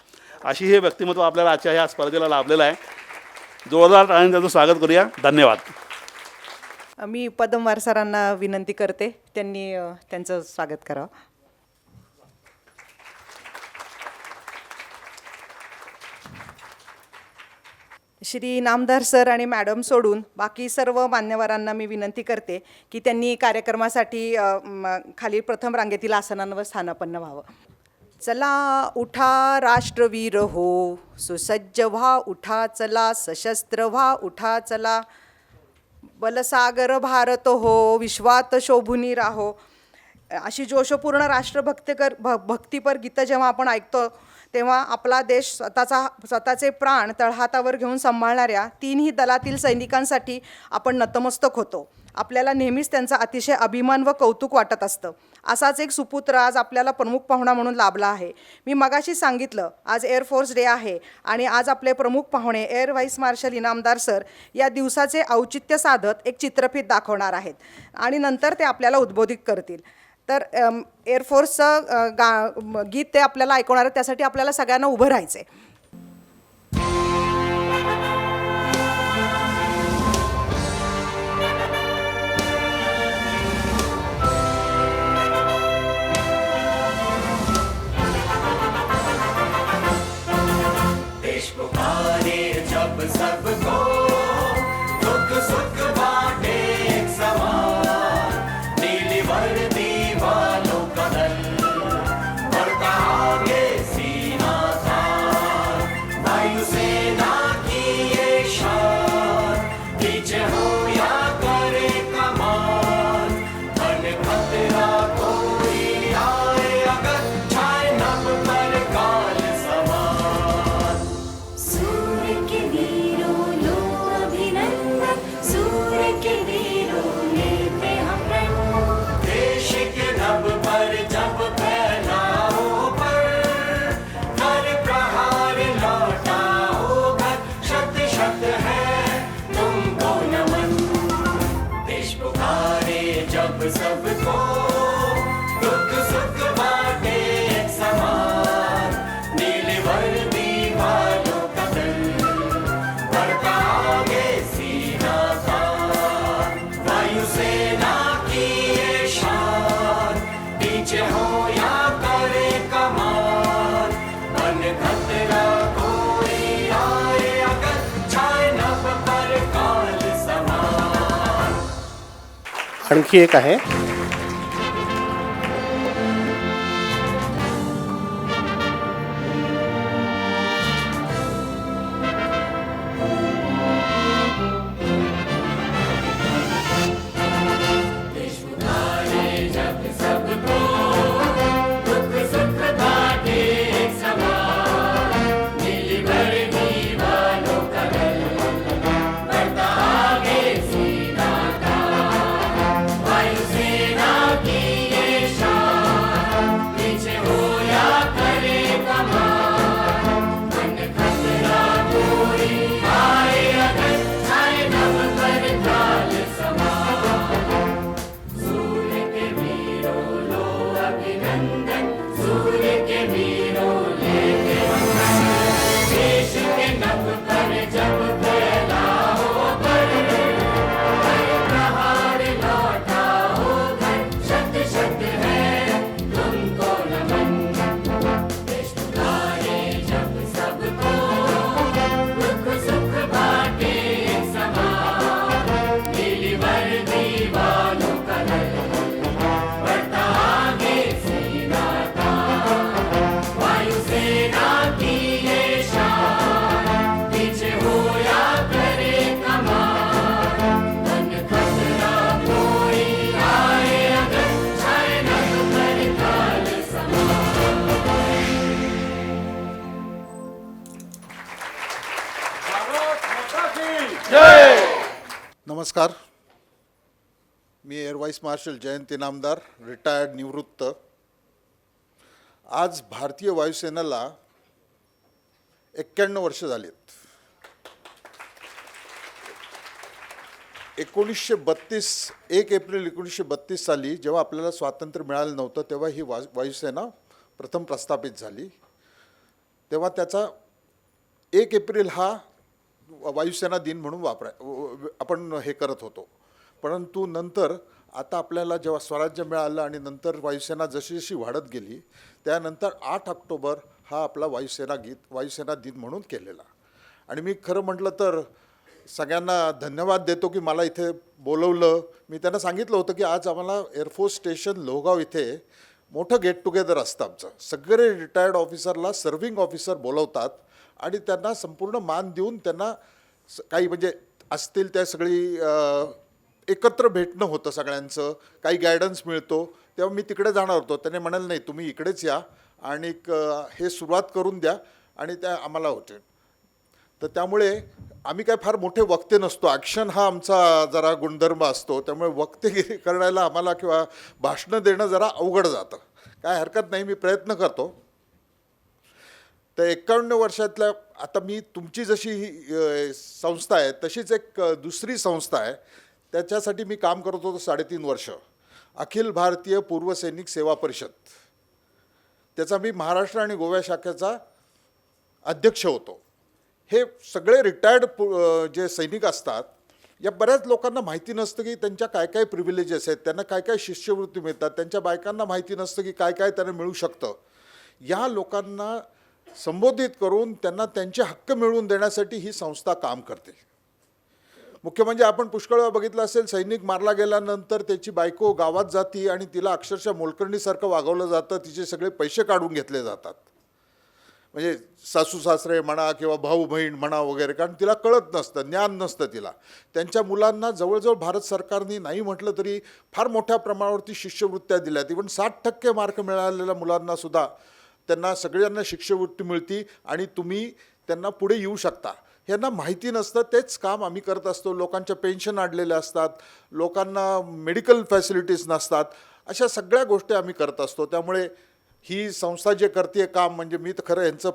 अशी हे व्यक्तिमत्व आपल्याला आजच्या ह्या स्पर्धेला लाभलेलं आहे. जोरदार टाळ्यांनी त्याचं स्वागत करूया. धन्यवाद. मी पदमवार सरांना विनंती करते, त्यांनी त्यांचं स्वागत करावं. श्री इनामदार सर आणि मॅडम सोडून बाकी सर्व मान्यवरांना मी विनंती करते की त्यांनी कार्यक्रमासाठी खाली प्रथम रांगेतील आसनांवर स्थानापन्न व्हावं. चला उठा राष्ट्रवीर हो, सुसज्ज व्हा उठा चला, सशस्त्र व्हा उठा चला, बलसागर भारत हो, विश्वात शोभुनी राहो. अशी जोशपूर्ण भक्तिपर गीतं जेव्हा आपण ऐकतो तेव्हा आपला देश स्वतःचे प्राण तळहातावर घेऊन सांभाळणाऱ्या तीनही दलातील सैनिकांसाठी आपण नतमस्तक होतो. आपल्याला नेहमीच त्यांचा अतिशय अभिमान व कौतुक वाटत असतं. असाच एक सुपुत्र आज आपल्याला प्रमुख पाहुणा म्हणून लाभला आहे. मी मगाशी सांगितलं आज एअरफोर्स डे आहे आणि आज आपले प्रमुख पाहुणे air vice marshal Inamdar sir या दिवसाचे औचित्य साधत एक चित्रफित दाखवणार आहेत आणि नंतर ते आपल्याला उद्बोधित करतील. तर एअरफोर्सचं गीत ते आपल्याला ऐकवणार आहेत. त्यासाठी आपल्याला सगळ्यांना उभं राहायचं आहे. आणखी एक आहे. वायुसेना नमस्कार. मी air vice marshal Jayant Inamdar, retired निवृत्त. आज भारतीय वायुसेनेला 91 वर्ष झालीत. 1 एप्रिल 1932 साली जेव्हा आपल्याला स्वातंत्र्य मिळालं नव्हतं तेव्हा ही वायुसेना प्रथम प्रस्थापित झाली. तेव्हा त्याचा 1 एप्रिल हा वायुसेना दिन म्हणून आपण हे करत होतो. परंतु नंतर आता आपल्याला जेव्हा स्वराज्य मिळालं आणि नंतर वायुसेना जशी जशी वाढत गेली त्यानंतर 8 ऑक्टोबर हा आपला वायुसेना दिन म्हणून केलेला. आणि मी खरं म्हटलं तर सगळ्यांना धन्यवाद देतो की मला इथे बोलवलं. मी त्यांना सांगितलं होतं की आज आम्हाला एअरफोर्स स्टेशन लोहगाव इथे मोठं गेट टुगेदर असतं आमचं. सगळे रिटायर्ड ऑफिसरला सर्व्हिंग ऑफिसर बोलवतात आणि त्यांना संपूर्ण मान देऊन त्यांना काही म्हणजे असतील त्या सगळी एकत्र भेटणं होतं सगळ्यांचं, काही गायडन्स मिळतो. तेव्हा मी तिकडे जाणार होतो. त्याने म्हणाले नाही तुम्ही इकडेच या आणि हे सुरुवात करून द्या आणि त्या आम्हाला होते. तर त्यामुळे आम्ही काय फार मोठे वक्ते नसतो. ॲक्शन हा आमचा जरा गुणधर्म असतो. त्यामुळे वक्तेगिरी करायला आम्हाला किंवा भाषणं देणं जरा अवघड जातं. काय हरकत नाही, मी प्रयत्न करतो. तर 51 वर्षातल्या आता मी तुमची जशी ही संस्था आहे तशीच एक दुसरी संस्था आहे. त्याच्यासाठी मी काम करत होतो 3.5 वर्ष. अखिल भारतीय पूर्व सैनिक सेवा परिषद, त्याचा मी महाराष्ट्र आणि गोवा शाखेचा अध्यक्ष होतो. हे सगळे रिटायर्ड जे सैनिक असतात या बऱ्याच लोकांना माहिती नसतं की त्यांच्या काय काय प्रिव्हिलेजेस आहेत, त्यांना काय काय शिष्यवृत्ती मिळतात, त्यांच्या बायकांना माहिती नसतं की काय काय त्यांना मिळू शकतं. या लोकांना संबोधित करून त्यांना त्यांचे हक्क मिळवून देण्यासाठी ही संस्था काम करते. मुख्य म्हणजे आपण पुष्कळ वेळा बघितलं असेल, सैनिक मारला गेल्यानंतर त्याची बायको गावात जाती आणि तिला अक्षरशः मोलकरणीसारखं वागवलं जातं. तिचे सगळे पैसे काढून घेतले जातात. म्हणजे सासू सासरे म्हणा किंवा भाऊ बहीण म्हणा वगैरे, कारण तिला कळत नसतं, ज्ञान नसतं तिला. त्यांच्या मुलांना जवळजवळ भारत सरकारने नाही म्हटलं तरी फार मोठ्या प्रमाणावरती शिष्यवृत्त्या दिल्यात. इव्हन 60% मार्क मिळालेल्या मुलांनासुद्धा त्यांना सगळ्यांना शिष्यवृत्ती मिळती आणि तुम्ही त्यांना पुढे येऊ शकता. ह्यांना माहिती नसतं. तेच काम आम्ही करत असतो. लोकांच्या पेन्शन अडलेल्या असतात, लोकांना मेडिकल फॅसिलिटीज नसतात, अशा सगळ्या गोष्टी आम्ही करत असतो. त्यामुळे ही संस्था जे करते काम म्हणजे मी तर खरं यांचं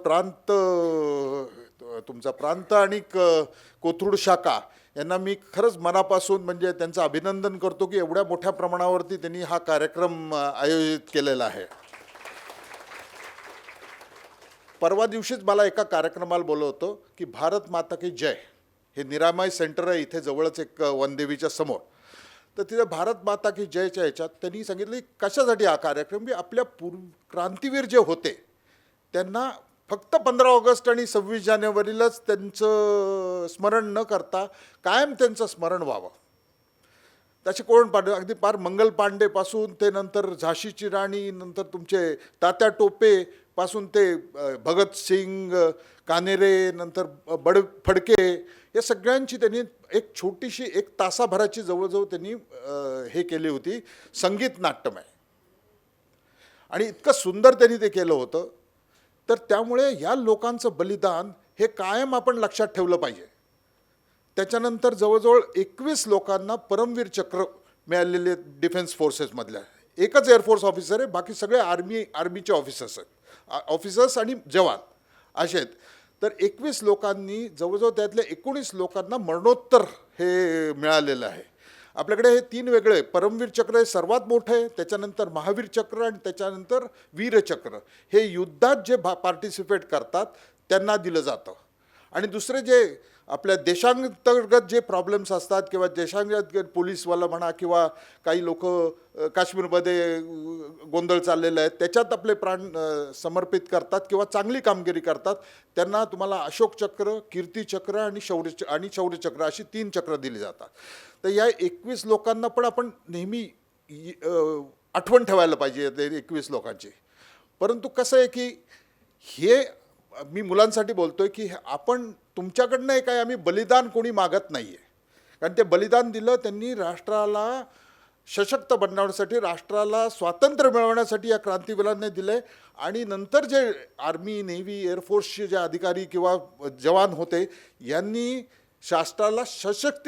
तुमचा प्रांत आणि कोथरूड शाखा यांना मी खरंच मनापासून म्हणजे त्यांचं अभिनंदन करतो की एवढ्या मोठ्या प्रमाणावरती त्यांनी हा कार्यक्रम आयोजित केलेला आहे. परवा दिवशीच मला एका कार्यक्रमाला बोलवलं होतं की भारत माता की जय, हे निरामय सेंटर आहे इथे जवळच एक वनदेवीच्या समोर. तर तिथे भारत माता की जयच्या ह्याच्यात त्यांनी सांगितलं की कशासाठी हा कार्यक्रम, की आपल्या क्रांतीवीर जे होते त्यांना फक्त 15 ऑगस्ट आणि 26 जानेवारीलाच त्यांचं स्मरण न करता कायम त्यांचं स्मरण व्हावं. त्याचे कोण पांडे, अगदी पार मंगल पांडेपासून ते नंतर झाशीची राणी, नंतर तुमचे तात्या टोपे पासून ते भगतसिंग, कानेरे, नंतर फडके, या सगळ्यांची त्यांनी एक छोटीशी 1 तासाभराची जवळजवळ त्यांनी हे केली होती संगीत नाट्यमय. आणि इतकं सुंदर त्यांनी ते केलं होतं. तर त्यामुळे या लोकांचं बलिदान हे कायम आपण लक्षात ठेवलं पाहिजे. त्याच्यानंतर जवळजवळ 21 लोकांना परमवीर चक्र मिळालेले डिफेन्स फोर्सेसमधल्या. एकच एअरफोर्स ऑफिसर आहे, बाकी सगळे आर्मीचे ऑफिसर्स आणि जवान असे आहेत. तर 21 लोकांनी जवळजवळ त्यातल्या 19 लोकांना मरणोत्तर हे मिळालेलं आहे. आपल्याकडे हे 3 वेगळे, परमवीर चक्र हे सर्वात मोठं आहे, त्याच्यानंतर महावीर चक्र आणि त्याच्यानंतर वीरचक्र. हे युद्धात जे पार्टिसिपेट करतात त्यांना दिलं जातं. आणि दुसरे जे आपल्या देशांतर्गत जे प्रॉब्लेम्स असतात किंवा देशांतर्गत पोलीसवाला म्हणा किंवा काही लोक काश्मीरमध्ये गोंधळ चाललेला आहे त्याच्यात आपले प्राण समर्पित करतात किंवा चांगली कामगिरी करतात, त्यांना तुम्हाला अशोक चक्र, कीर्ती चक्र आणि शौर्य चक्र अशी 3 चक्र दिली जातात. तर या 21 लोकांना पण आपण नेहमी आठवण ठेवायला पाहिजे 21 लोकांची. परंतु कसं आहे की हे मी मुलांसाठी बोलतोय की आपण तुमच्याकडनं काय आम्ही बलिदान कोणी मागत नाही आहे. कारण ते बलिदान दिलं त्यांनी राष्ट्राला सशक्त बनवण्यासाठी, राष्ट्राला स्वातंत्र्य मिळवण्यासाठी या क्रांतीवीरांनी दिलं आहे. आणि नंतर जे आर्मी, नेव्ही, एअरफोर्सचे जे अधिकारी किंवा जवान होते यांनी राष्ट्राला सशक्त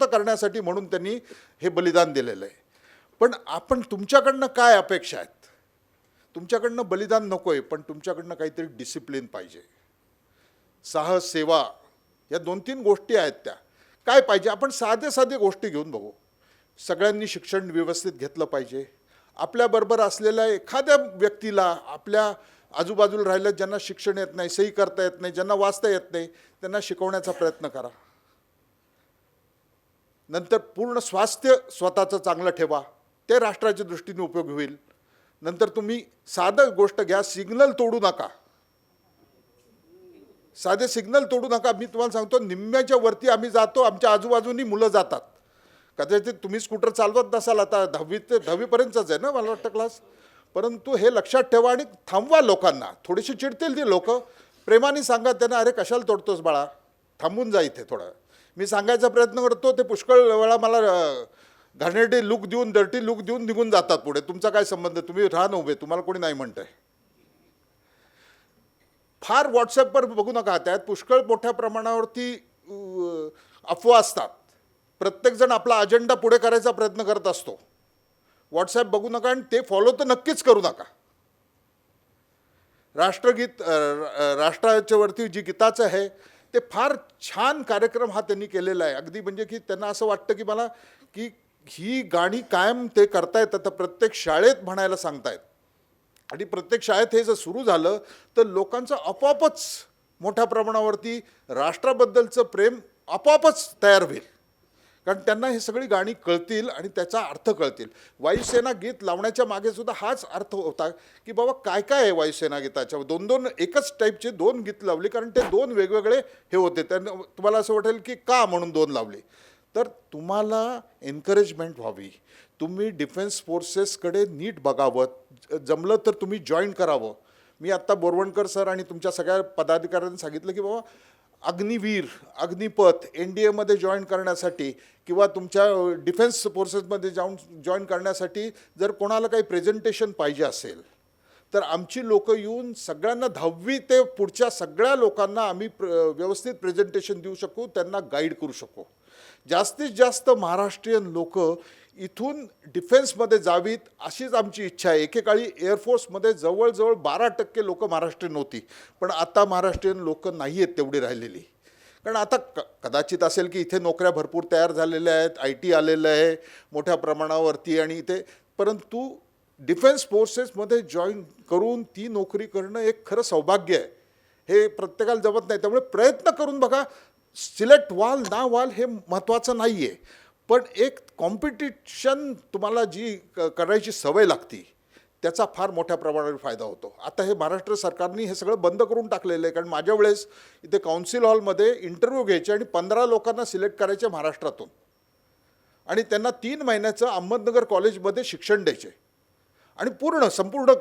करण्यासाठी म्हणून त्यांनी हे बलिदान दिलेलं आहे. पण आपण तुमच्याकडनं काय अपेक्षा आहेत? तुमच्याकडनं बलिदान नको आहे, पण तुमच्याकडनं काहीतरी डिसिप्लिन पाहिजे. साहस, सेवा या 2-3 गोष्टी आहेत त्या. काय पाहिजे? आपण साधे गोष्टी घेऊन बघू. सगळ्यांनी शिक्षण व्यवस्थित घेतलं पाहिजे. आपल्याबरोबर असलेल्या एखाद्या व्यक्तीला, आपल्या आजूबाजूला राहिल्या ज्यांना शिक्षण येत नाही, सही करता येत नाही, ज्यांना वाचता येत नाही, त्यांना शिकवण्याचा प्रयत्न करा. नंतर पूर्ण स्वास्थ्य स्वतःचं चांगलं ठेवा, ते राष्ट्राच्या दृष्टीने उपयोगी होईल. नंतर तुम्ही साधं गोष्ट घ्या, सिग्नल तोडू नका. साधे सिग्नल तोडू नका. मी तुम्हाला सांगतो, निम्म्याच्या वरती आम्ही जातो, आमच्या आजूबाजूनी मुलं जातात. कदाचित तुम्ही स्कूटर चालवत नसाल, आता 10वीपर्यंतच आहे ना मला वाटतं क्लास, परंतु हे लक्षात ठेवा आणि थांबवा लोकांना. थोडीशी चिडतील ती लोक, प्रेमाने सांगा त्यांना, अरे कशाला तोडतोस बाळा, थांबून जा इथे थोडं. मी सांगायचा प्रयत्न करतो, ते पुष्कळ वेळा मला घाणेरडी लुक देऊन, डर्टी लुक देऊन निघून जातात पुढे. तुमचा काय संबंध, तुम्ही राहा ना उभे, तुम्हाला कोणी नाही म्हणतंय. फार व्हॉट्सॲपवर बघू नका, त्यात पुष्कळ मोठ्या प्रमाणावरती अफवा असतात. प्रत्येकजण आपला अजेंडा पुढे करायचा प्रयत्न करत असतो. व्हॉट्सॲप बघू नका आणि ते फॉलो तर नक्कीच करू नका. राष्ट्रगीत, राष्ट्राच्या वरती जी गीताचं आहे ते फार छान कार्यक्रम हा त्यांनी केलेला आहे. अगदी म्हणजे की त्यांना असं वाटतं की मला की ही गाणी कायम ते करतायत, आता प्रत्येक शाळेत म्हणायला सांगतायत. आणि प्रत्येक शाळेत हे जर सुरू झालं तर लोकांचं आपोआपच मोठ्या प्रमाणावरती राष्ट्राबद्दलचं प्रेम आपोआपच तयार होईल. कारण त्यांना हे सगळी गाणी कळतील आणि त्याचा अर्थ कळतील. वायुसेना गीत लावण्याच्या मागे सुद्धा हाच अर्थ होता की बाबा काय काय आहे वायुसेना गीताच्या. 2 एकच टाईपचे 2 गीत लावली, कारण ते 2 वेगवेगळे हे होते. त्यांना तुम्हाला असं वाटेल की का म्हणून 2 लावली, तर तुम्हाला एन्करेजमेंट व्हावी. तुम्ही डिफेन्स फोर्सेसकडे नीट बघावं, जमलं तर तुम्ही जॉईन करावं. मी आत्ता बोरवणकर सर आणि तुमच्या सगळ्या पदाधिकाऱ्यांनी सांगितलं की बाबा अग्निवीर, अग्निपथ, NDAमध्ये जॉईन करण्यासाठी किंवा तुमच्या डिफेन्स फोर्सेसमध्ये जॉईन करण्यासाठी जर कोणाला काही प्रेझेंटेशन पाहिजे असेल तर आमची लोक येऊन सगळ्यांना 10वी ते पुढच्या सगळ्या लोकांना आम्ही व्यवस्थित प्रेझेंटेशन देऊ शकू, त्यांना गाईड करू शकू. जास्तीत जास्त महाराष्ट्रीयन लोक इथून डिफेन्समध्ये जावीत अशीच आमची इच्छा आहे. एकेकाळी एअरफोर्समध्ये जवळजवळ 12% लोक महाराष्ट्रीयन होती, पण आता महाराष्ट्रीयन लोक नाही आहेत तेवढी राहिलेली. कारण आता कदाचित असेल की इथे नोकऱ्या भरपूर तयार झालेल्या आहेत, IT आलेलं आहे मोठ्या प्रमाणावरती आणि इथे, परंतु डिफेन्स फोर्सेसमध्ये जॉईन करून ती नोकरी करणं एक खरं सौभाग्य आहे. हे प्रत्येकाला जमत नाही. त्यामुळे प्रयत्न करून बघा. सिलेक्ट व्हाल ना व्हाल हे महत्त्वाचं नाही आहे, पण एक कॉम्पिटिशन तुम्हाला जी करायची सवय लागती त्याचा फार मोठ्या प्रमाणावर फायदा होतो. आता हे महाराष्ट्र सरकारने हे सगळं बंद करून टाकलेलं आहे. कारण माझ्या वेळेस इथे काउन्सिल हॉलमध्ये इंटरव्ह्यू घ्यायचे आणि 15 लोकांना सिलेक्ट करायचे महाराष्ट्रातून आणि त्यांना 3 महिन्याचं अहमदनगर कॉलेजमध्ये शिक्षण द्यायचे आणि संपूर्ण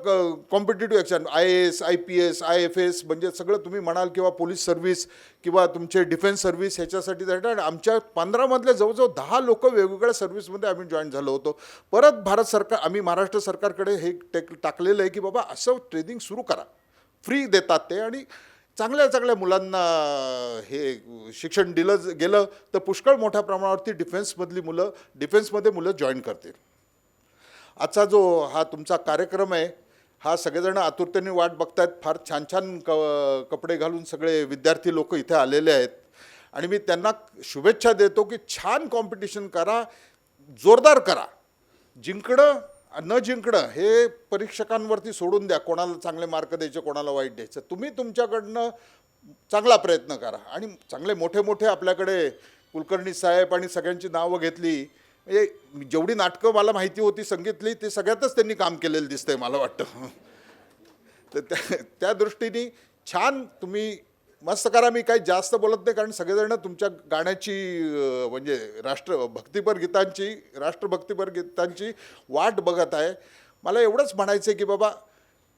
competitive exam, IAS, IPS, IFS म्हणजे सगळं तुम्ही म्हणाल किंवा पोलीस सर्व्हिस किंवा तुमचे डिफेन्स सर्व्हिस ह्याच्यासाठी जायचं. आणि आमच्या 15मधले जवळजवळ 10 लोक वेगवेगळ्या सर्व्हिसमध्ये आम्ही जॉईन झालो होतो. परत भारत सरकार, आम्ही महाराष्ट्र सरकारकडे हे टाकलेलं आहे की बाबा असं ट्रेनिंग सुरू करा. फ्री देतात ते आणि चांगल्या चांगल्या मुलांना हे शिक्षण दिलं गेलं तर पुष्कळ मोठ्या प्रमाणावरती डिफेन्समध्ये मुलं जॉईन करतील. आजचा जो हा तुमचा कार्यक्रम आहे हा सगळेजण आतुरतेने वाट बघतायत. फार छान छान कपडे घालून सगळे विद्यार्थी लोक इथे आलेले आहेत आणि मी त्यांना शुभेच्छा देतो की छान कॉम्पिटिशन करा, जोरदार करा. जिंकणं न जिंकणं हे परीक्षकांवरती सोडून द्या, कोणाला चांगले मार्क द्यायचे कोणाला वाईट द्यायचं. तुम्ही तुमच्याकडनं चांगला प्रयत्न करा. आणि चांगले मोठे आपल्याकडे कुलकर्णी साहेब आणि सगळ्यांची नावं घेतली, म्हणजे जेवढी नाटकं मला माहिती होती संगीतली ते सगळ्यातच त्यांनी काम केलेलं दिसतंय मला वाटतं. तर त्या दृष्टीने छान तुम्ही मस्त करा. मी काही जास्त बोलत नाही कारण सगळेजण तुमच्या गाण्याची म्हणजे राष्ट्रभक्तीपर गीतांची वाट बघत आहे. मला एवढंच म्हणायचं आहे की बाबा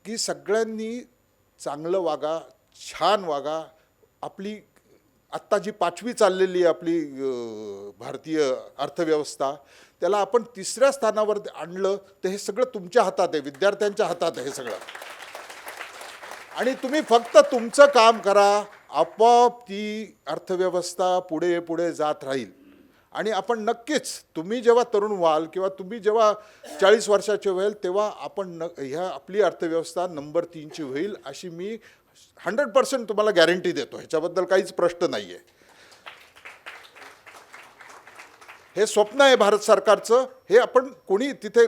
की सगळ्यांनी चांगलं वागा, छान वागा. आपली आत्ता जी 5वी चाललेली आहे आपली भारतीय अर्थव्यवस्था, त्याला आपण 3ऱ्या स्थानावर आणलं तर हे सगळं तुमच्या हातात आहे, विद्यार्थ्यांच्या हातात आहे हे सगळं. आणि तुम्ही फक्त तुमचं काम करा, आपोआप ती अर्थव्यवस्था पुढे पुढे जात राहील. आणि आपण नक्कीच, तुम्ही जेव्हा तरुण व्हाल किंवा तुम्ही जेव्हा 40 वर्षाचे व्हाल तेव्हा आपण ह्या आपली अर्थव्यवस्था नंबर 3ची होईल अशी मी 100% तुम्हाला गॅरंटी देतो. ह्याच्याबद्दल काहीच प्रश्न नाही आहे. हे स्वप्न आहे भारत सरकारचं. हे आपण कोणी तिथे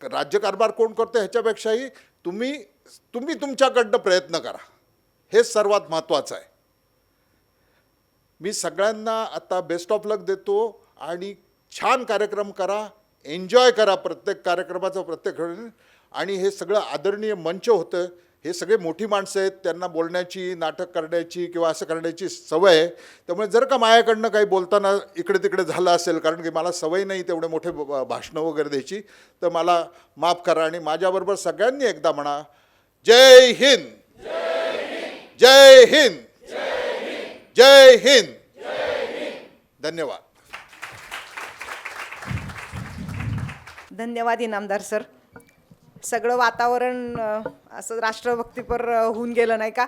राज्यकारभार कोण करतो ह्याच्यापेक्षाही तुम्ही तुमच्याकडनं प्रयत्न करा, हे सर्वात महत्त्वाचं आहे. मी सगळ्यांना आता बेस्ट ऑफ लक देतो आणि छान कार्यक्रम करा, एन्जॉय करा प्रत्येक कार्यक्रमाचं, प्रत्येक. आणि हे सगळं आदरणीय मंच होतं. हे सगळे मोठी माणसं आहेत, त्यांना बोलण्याची, नाटक करण्याची किंवा असं करण्याची सवय आहे. त्यामुळे जर का माझ्याकडनं काही बोलताना इकडे तिकडे झालं असेल, कारण की मला सवय नाही तेवढे मोठे भाषणं वगैरे द्यायची, तर मला माफ करा. आणि माझ्याबरोबर सगळ्यांनी एकदा म्हणा, जय हिंद, जय हिंद, जय हिंद. धन्यवाद. धन्यवाद इनामदार सर. सगळं वातावरण असं राष्ट्रभक्तीपर होऊन गेलं नाही का.